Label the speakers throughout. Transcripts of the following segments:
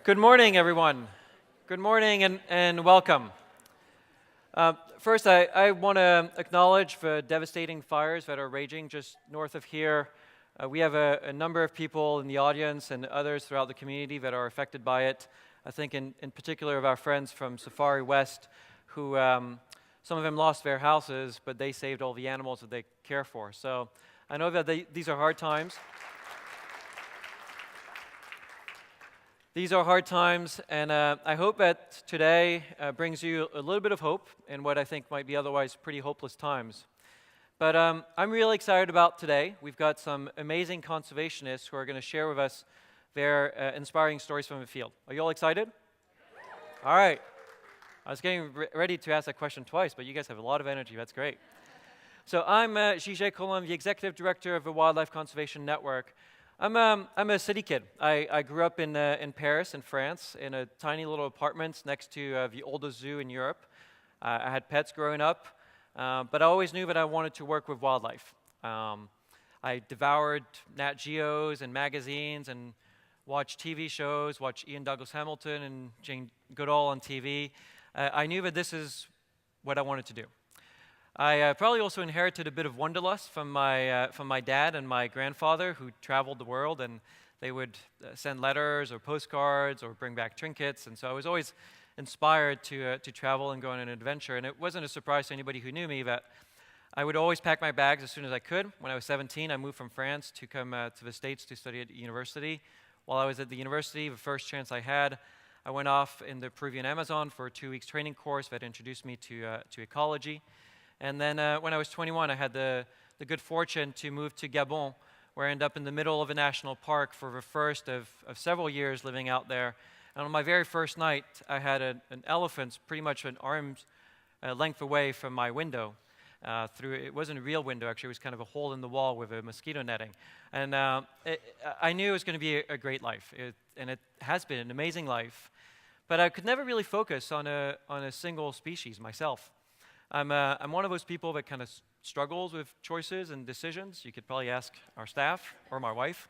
Speaker 1: Good morning, everyone. Good morning and welcome. First, I want to acknowledge the devastating fires that are raging just north of here. We have a number of people in the audience and others throughout the community that are affected by it. I think in particular of our friends from Safari West, who some of them lost their houses, but they saved all the animals that they care for. So I know that these are hard times. These are hard times, and I hope that today brings you a little bit of hope in what I think might be otherwise pretty hopeless times. But I'm really excited about today. We've got some amazing conservationists who are going to share with us their inspiring stories from the field. Are you all excited? All right. I was getting ready to ask that question twice, but you guys have a lot of energy. That's great. So I'm Collomb, the Executive Director of the Wildlife Conservation Network. I'm a city kid. I grew up in Paris, in France, in a tiny little apartment next to the oldest zoo in Europe. I had pets growing up, but I always knew that I wanted to work with wildlife. I devoured Nat Geos and magazines and watched TV shows, watched Ian Douglas Hamilton and Jane Goodall on TV. I knew that this is what I wanted to do. I probably also inherited a bit of wanderlust from my dad and my grandfather, who traveled the world, and they would send letters or postcards or bring back trinkets, and so I was always inspired to travel and go on an adventure. And it wasn't a surprise to anybody who knew me that I would always pack my bags as soon as I could. When I was 17, I moved from France to come to the States to study at university. While I was at the university, the first chance I had, I went off in the Peruvian Amazon for a 2-week training course that introduced me to ecology. And then when I was 21, I had the good fortune to move to Gabon, where I ended up in the middle of a national park for the first of several years living out there. And on my very first night, I had an elephant pretty much an arm's length away from my window. It wasn't a real window, actually. It was kind of a hole in the wall with a mosquito netting. And I knew it was going to be a great life, and it has been an amazing life. But I could never really focus on a single species myself. I'm one of those people that kind of struggles with choices and decisions. You could probably ask our staff or my wife.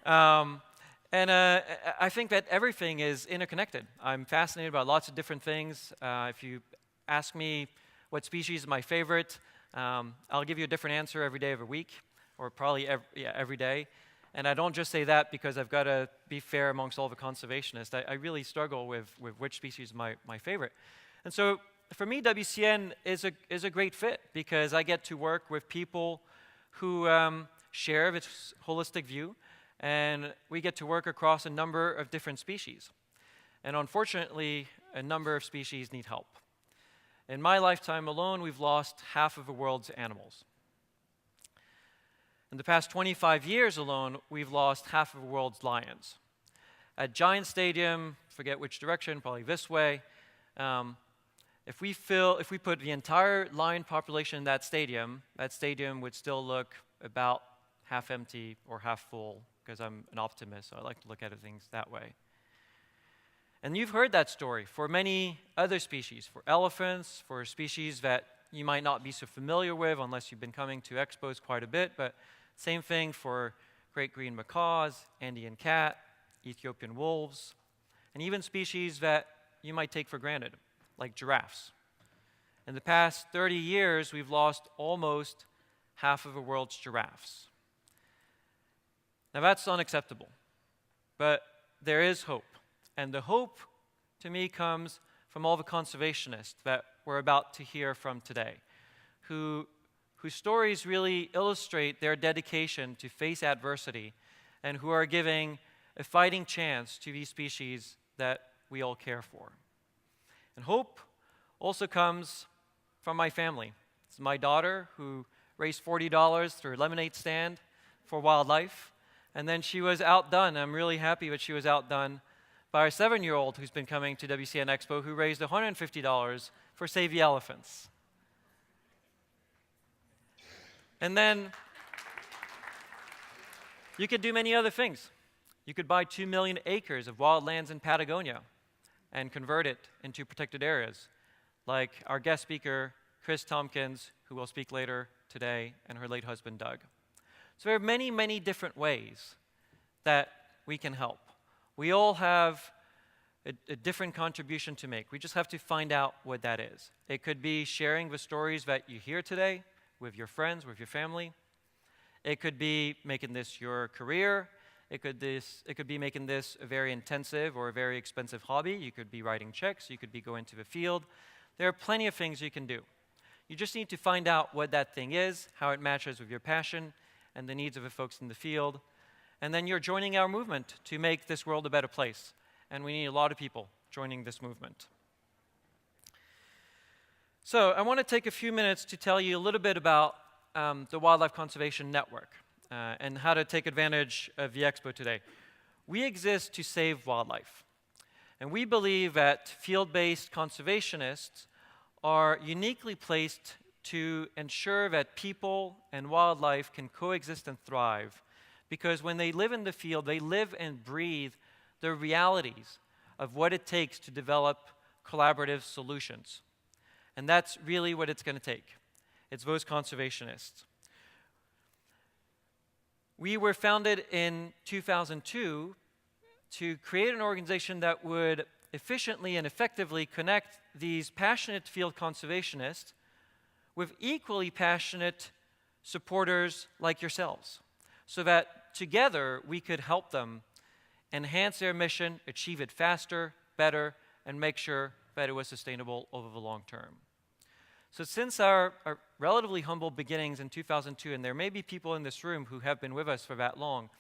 Speaker 1: And I think that everything is interconnected. I'm fascinated by lots of different things. If you ask me what species is my favorite, I'll give you a different answer every day of the week, or probably every day. And I don't just say that because I've got to be fair amongst all the conservationists. I really struggle with which species is my favorite. And so for me, WCN is a great fit because I get to work with people who share this holistic view, and we get to work across a number of different species. And unfortunately, a number of species need help. In my lifetime alone, we've lost half of the world's animals. In the past 25 years alone, we've lost half of the world's lions. At Giant Stadium, forget which direction, probably this way, if we put the entire lion population in that stadium would still look about half empty or half full, because I'm an optimist, so I like to look at things that way. And you've heard that story for many other species, for elephants, for species that you might not be so familiar with unless you've been coming to Expos quite a bit, but same thing for great green macaws, Andean cat, Ethiopian wolves, and even species that you might take for granted, like giraffes. In the past 30 years, we've lost almost half of the world's giraffes. Now that's unacceptable, but there is hope. And the hope, to me, comes from all the conservationists that we're about to hear from today, whose stories really illustrate their dedication to face adversity and who are giving a fighting chance to these species that we all care for. And hope also comes from my family. It's my daughter who raised $40 through a lemonade stand for wildlife, and then she was outdone. I'm really happy that she was outdone by our 7-year-old who's been coming to WCN Expo, who raised $150 for Save the Elephants. And then you could do many other things. You could buy 2 million acres of wild lands in Patagonia and convert it into protected areas, like our guest speaker, Chris Tompkins, who will speak later today, and her late husband, Doug. So there are many, many different ways that we can help. We all have a different contribution to make. We just have to find out what that is. It could be sharing the stories that you hear today with your friends, with your family. It could be making this your career. It could be making this a very intensive or a very expensive hobby. You could be writing checks. You could be going to the field. There are plenty of things you can do. You just need to find out what that thing is, how it matches with your passion and the needs of the folks in the field. And then you're joining our movement to make this world a better place. And we need a lot of people joining this movement. So I want to take a few minutes to tell you a little bit about the Wildlife Conservation Network and how to take advantage of the Expo today. We exist to save wildlife. And we believe that field-based conservationists are uniquely placed to ensure that people and wildlife can coexist and thrive. Because when they live in the field, they live and breathe the realities of what it takes to develop collaborative solutions. And that's really what it's going to take. It's those conservationists. We were founded in 2002 to create an organization that would efficiently and effectively connect these passionate field conservationists with equally passionate supporters like yourselves, so that together we could help them enhance their mission, achieve it faster, better, and make sure that it was sustainable over the long term. So since our relatively humble beginnings in 2002, and there may be people in this room who have been with us for that long,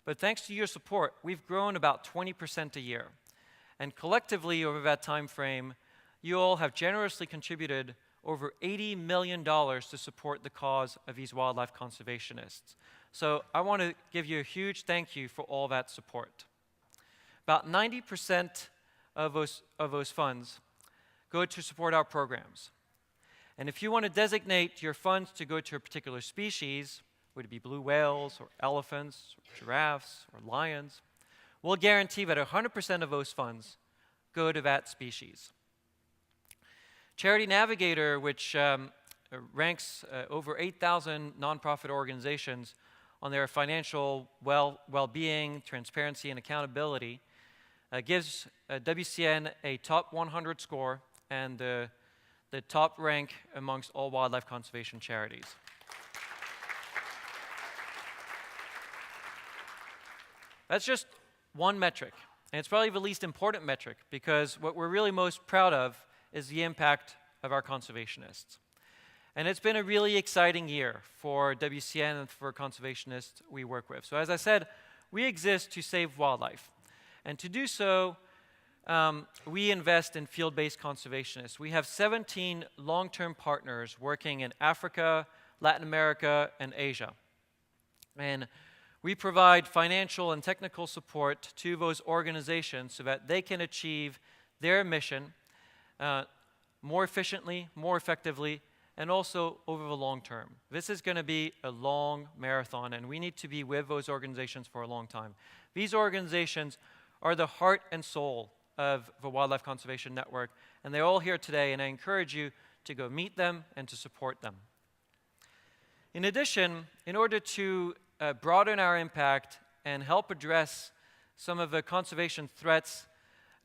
Speaker 1: but thanks to your support, we've grown about 20% a year. And collectively over that time frame, you all have generously contributed over $80 million to support the cause of these wildlife conservationists. So I want to give you a huge thank you for all that support. About 90% of those funds go to support our programs. And if you want to designate your funds to go to a particular species, would it be blue whales or elephants or giraffes or lions, we'll guarantee that 100% of those funds go to that species. Charity Navigator, which ranks over 8,000 nonprofit organizations on their financial well-being, transparency, and accountability, gives WCN a top 100 score and the top rank amongst all wildlife conservation charities. That's just one metric, and it's probably the least important metric, because what we're really most proud of is the impact of our conservationists. And it's been a really exciting year for WCN and for conservationists we work with. So as I said, we exist to save wildlife. And to do so, we invest in field-based conservationists. We have 17 long-term partners working in Africa, Latin America, and Asia. And we provide financial and technical support to those organizations so that they can achieve their mission more efficiently, more effectively, and also over the long term. This is going to be a long marathon, and we need to be with those organizations for a long time. These organizations are the heart and soul of the Wildlife Conservation Network, and they're all here today, and I encourage you to go meet them and to support them. In addition, in order to broaden our impact and help address some of the conservation threats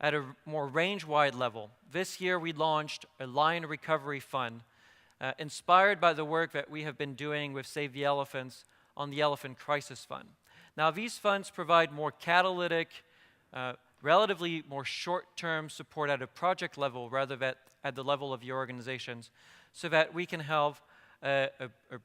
Speaker 1: at a more range-wide level, this year we launched a Lion Recovery Fund, inspired by the work that we have been doing with Save the Elephants on the Elephant Crisis Fund. Now, these funds provide more catalytic, relatively more short-term support at a project level rather than at the level of your organizations, so that we can have a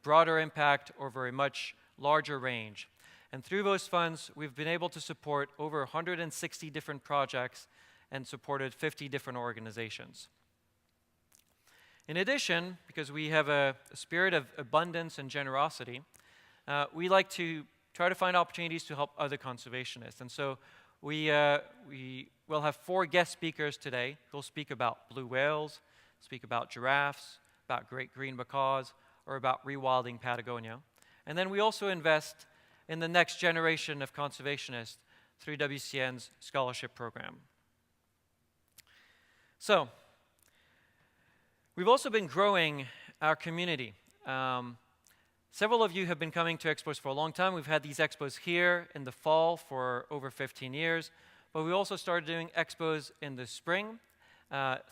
Speaker 1: broader impact over a much larger range. And through those funds, we've been able to support over 160 different projects and supported 50 different organizations. In addition, because we have a spirit of abundance and generosity, we like to try to find opportunities to help other conservationists. And so we will have 4 guest speakers today who'll speak about blue whales, speak about giraffes, about great green macaws, or about rewilding Patagonia. And then we also invest in the next generation of conservationists through WCN's scholarship program. So, we've also been growing our community. Several of you have been coming to Expos for a long time. We've had these Expos here in the fall for over 15 years. but we also started doing expos in the spring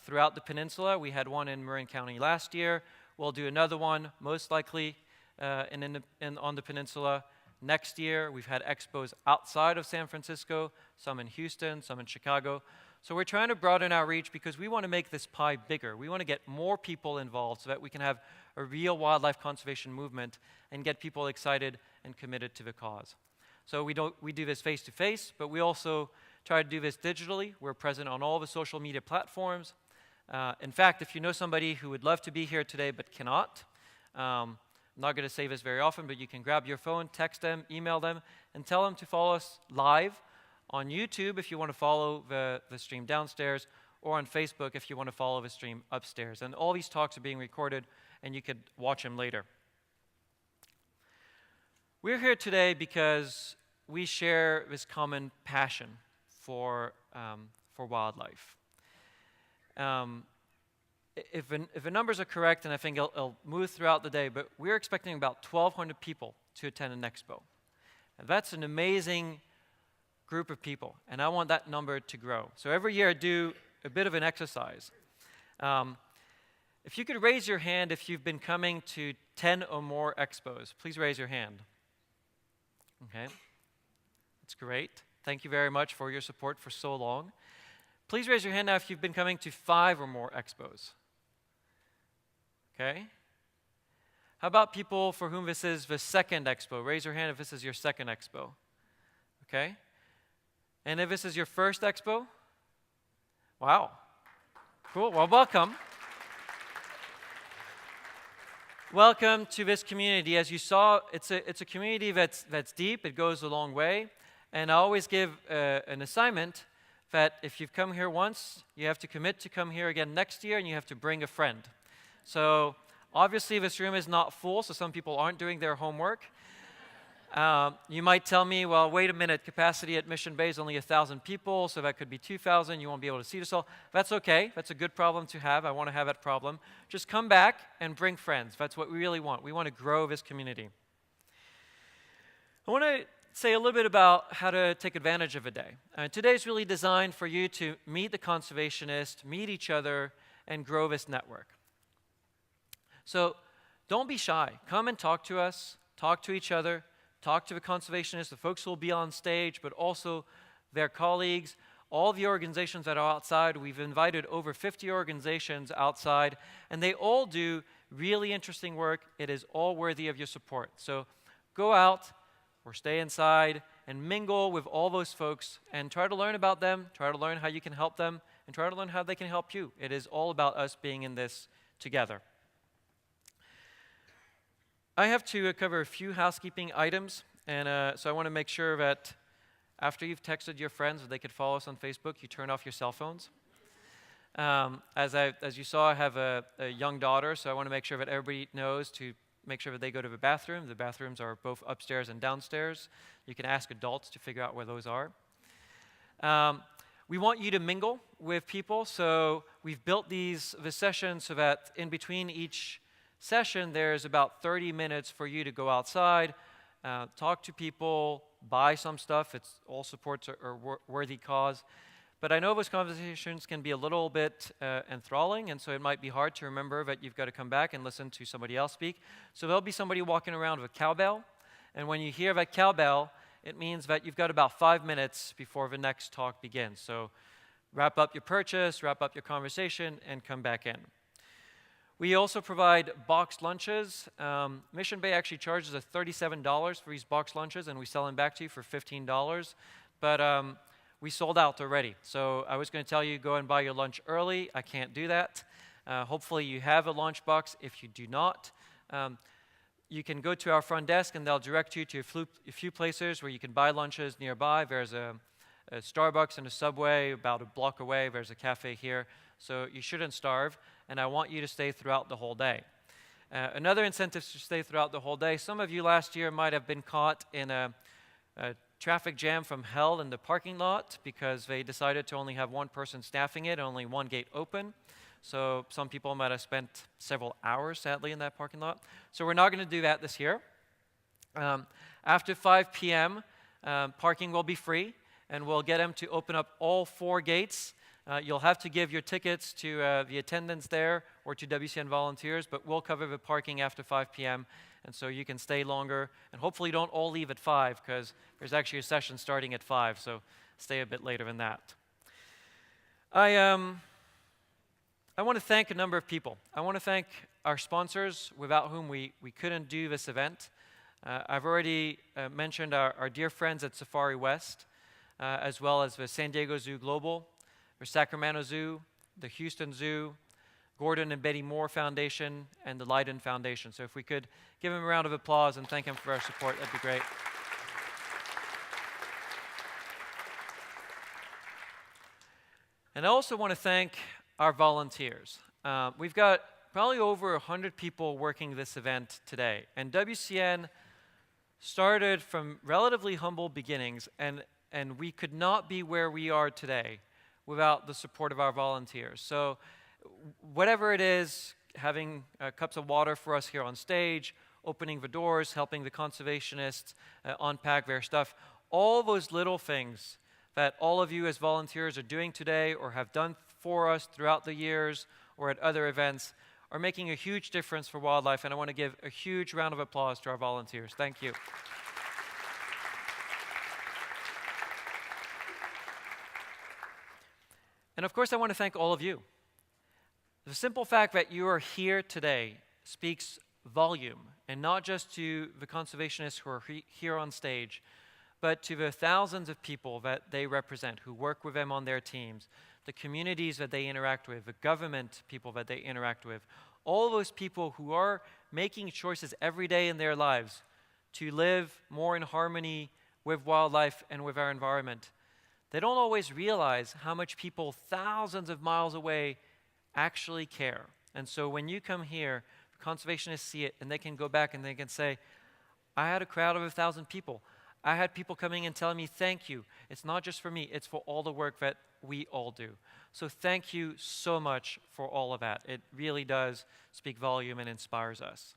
Speaker 1: throughout the peninsula. We had one in Marin County last year. We'll do another one, most likely on the peninsula next year. We've had expos outside of San Francisco, some in Houston, some in Chicago. So we're trying to broaden our reach because we want to make this pie bigger. We want to get more people involved so that we can have a real wildlife conservation movement and get people excited and committed to the cause. So we do this face-to-face, but we also try to do this digitally. We're present on all the social media platforms. In fact, if you know somebody who would love to be here today but cannot, I'm not going to say this very often, but you can grab your phone, text them, email them, and tell them to follow us live on YouTube if you want to follow the stream downstairs, or on Facebook if you want to follow the stream upstairs. And all these talks are being recorded, and you could watch them later. We're here today because we share this common passion for wildlife. If the numbers are correct, and I think it'll move throughout the day, but we're expecting about 1,200 people to attend an expo. And that's an amazing group of people, and I want that number to grow. So every year I do a bit of an exercise. If you could raise your hand if you've been coming to 10 or more expos, please raise your hand. Okay, that's great. Thank you very much for your support for so long. Please raise your hand now if you've been coming to 5 or more expos. Okay. How about people for whom this is the second expo? Raise your hand if this is your second expo. Okay. And if this is your first expo? Wow. Cool. Well, welcome. Welcome to this community. As you saw, it's a community that's deep. It goes a long way. And I always give an assignment that if you've come here once, you have to commit to come here again next year, and you have to bring a friend. So obviously this room is not full, so some people aren't doing their homework. You might tell me, well, wait a minute, capacity at Mission Bay is only 1,000 people, so that could be 2,000. You won't be able to see this all. That's okay. That's a good problem to have. I want to have that problem. Just come back and bring friends. That's what we really want. We want to grow this community. I want to say a little bit about how to take advantage of a day. Today is really designed for you to meet the conservationists, meet each other, and grow this network. So don't be shy. Come and talk to us, talk to each other, talk to the conservationists, the folks who will be on stage, but also their colleagues, all the organizations that are outside. We've invited over 50 organizations outside, and they all do really interesting work. It is all worthy of your support. So go out or stay inside and mingle with all those folks and try to learn about them, try to learn how you can help them, and try to learn how they can help you. It is all about us being in this together. I have to cover a few housekeeping items, and so I want to make sure that after you've texted your friends that they could follow us on Facebook, you turn off your cell phones. As you saw, I have a young daughter, so I want to make sure that everybody knows to make sure that they go to the bathroom. The bathrooms are both upstairs and downstairs. You can ask adults to figure out where those are. We want you to mingle with people, so we've built the sessions so that in between each session, there's about 30 minutes for you to go outside, talk to people, buy some stuff. All supports a worthy cause. But I know those conversations can be a little bit enthralling, and so it might be hard to remember that you've got to come back and listen to somebody else speak. So there'll be somebody walking around with a cowbell, and when you hear that cowbell, it means that you've got about 5 minutes before the next talk begins. So wrap up your purchase, wrap up your conversation, and come back in. We also provide boxed lunches. Mission Bay actually charges us $37 for these boxed lunches, and we sell them back to you for $15. But we sold out already. So I was going to tell you, go and buy your lunch early. I can't do that. Hopefully you have a lunch box. If you do not, you can go to our front desk, and they'll direct you to a few places where you can buy lunches nearby. There's a Starbucks and a Subway about a block away. There's a cafe here. So you shouldn't starve, and I want you to stay throughout the whole day. Another incentive to stay throughout the whole day. Some of you last year might have been caught in a traffic jam from hell in the parking lot because they decided to only have one person staffing it, only one gate open. So some people might have spent several hours, sadly, in that parking lot. So we're not going to do that this year. After 5 p.m., parking will be free. and we'll get them to open up all 4 gates. You'll have to give your tickets to the attendants there or to WCN volunteers, but we'll cover the parking after 5 p.m., and so you can stay longer. And hopefully don't all leave at 5, because there's actually a session starting at 5, so stay a bit later than that. I want to thank a number of people. I want to thank our sponsors, without whom we couldn't do this event. I've already mentioned our dear friends at Safari West, as well as the San Diego Zoo Global, the Sacramento Zoo, the Houston Zoo, Gordon and Betty Moore Foundation, and the Leiden Foundation. So if we could give them a round of applause and thank them for our support, that'd be great. And I also want to thank our volunteers. We've got probably over 100 people working this event today. And WCN started from relatively humble beginnings, and we could not be where we are today without the support of our volunteers. So whatever it is, having cups of water for us here on stage, opening the doors, helping the conservationists unpack their stuff, all those little things that all of you as volunteers are doing today or have done for us throughout the years or at other events are making a huge difference for wildlife, and I want to give a huge round of applause to our volunteers. Thank you. And of course, I want to thank all of you. The simple fact that you are here today speaks volume, and not just to the conservationists who are here on stage, but to the thousands of people that they represent, who work with them on their teams, the communities that they interact with, the government people that they interact with, all those people who are making choices every day in their lives to live more in harmony with wildlife and with our environment. They don't always realize how much people thousands of miles away actually care. And so when you come here, the conservationists see it, and they can go back and they can say, I had a crowd of 1,000 people. I had people coming and telling me, thank you. It's not just for me, it's for all the work that we all do. So thank you so much for all of that. It really does speak volume and inspires us.